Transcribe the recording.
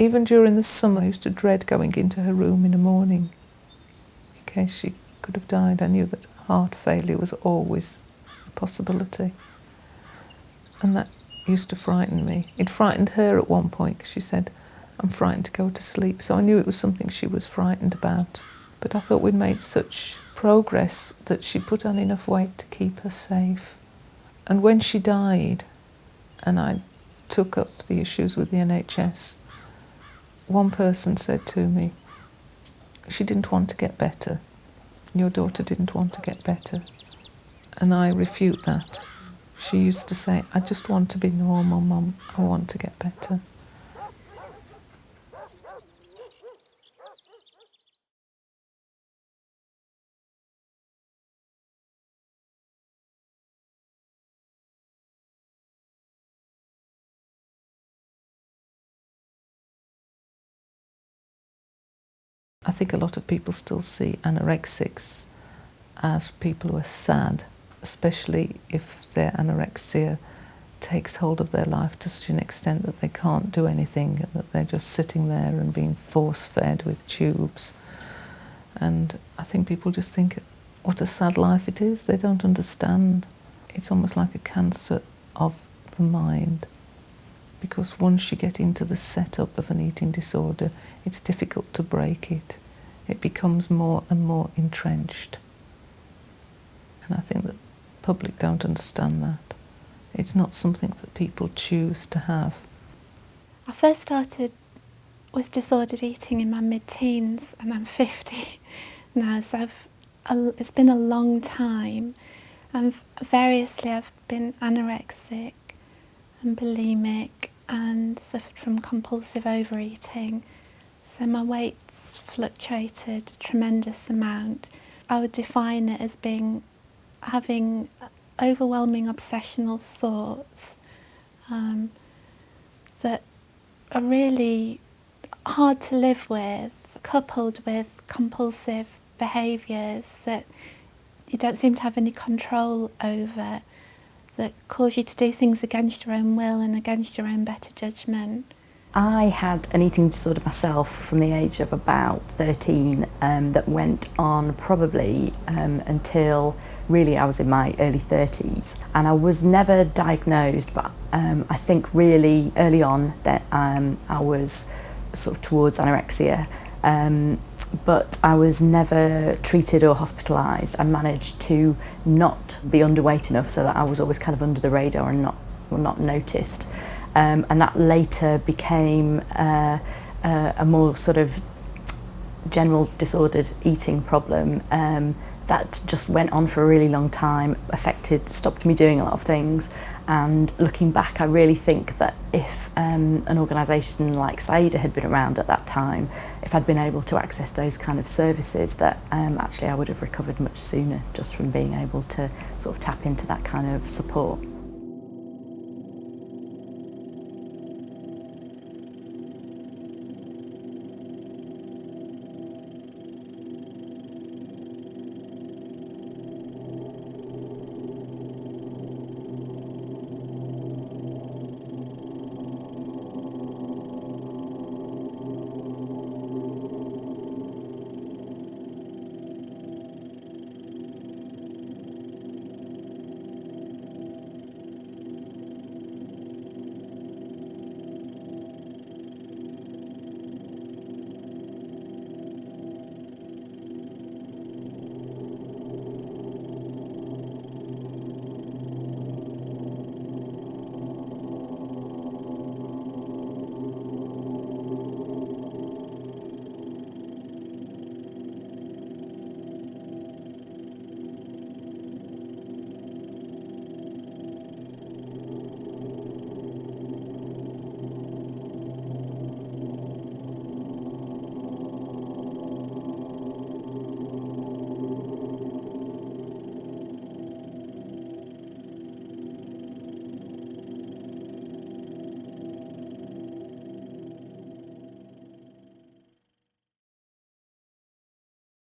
Even during the summer, I used to dread going into her room in the morning in case she could have died. I knew that heart failure was always a possibility. And that used to frighten me. It frightened her at one point because she said, "I'm frightened to go to sleep." So I knew it was something she was frightened about. But I thought we'd made such progress that she put on enough weight to keep her safe. And when she died, and I took up the issues with the NHS, one person said to me, "She didn't want to get better. Your daughter didn't want to get better." And I refute that. She used to say, "I just want to be normal, Mum. I want to get better." I think a lot of people still see anorexics as people who are sad, especially if their anorexia takes hold of their life to such an extent that they can't do anything, that they're just sitting there and being force-fed with tubes. And I think people just think what a sad life it is. They don't understand. It's almost like a cancer of the mind, because once you get into the setup of an eating disorder, it's difficult to break it. It becomes more and more entrenched. And I think that the public don't understand that. It's not something that people choose to have. I first started with disordered eating in my mid-teens, and I'm 50 now, so it's been a long time. And variously I've been anorexic and bulimic and suffered from compulsive overeating. So my weight's fluctuated a tremendous amount. I would define it as having overwhelming obsessional thoughts that are really hard to live with, coupled with compulsive behaviours that you don't seem to have any control over, that cause you to do things against your own will and against your own better judgment. I had an eating disorder myself from the age of about 13 that went on probably until really I was in my early 30s, and I was never diagnosed, but I think really early on that I was sort of towards anorexia, but I was never treated or hospitalised. I managed to not be underweight enough so that I was always kind of under the radar and not noticed. And that later became a more sort of general disordered eating problem that just went on for a really long time, stopped me doing a lot of things. And looking back, I really think that if an organisation like Syeda had been around at that time, if I'd been able to access those kind of services, that actually I would have recovered much sooner just from being able to sort of tap into that kind of support.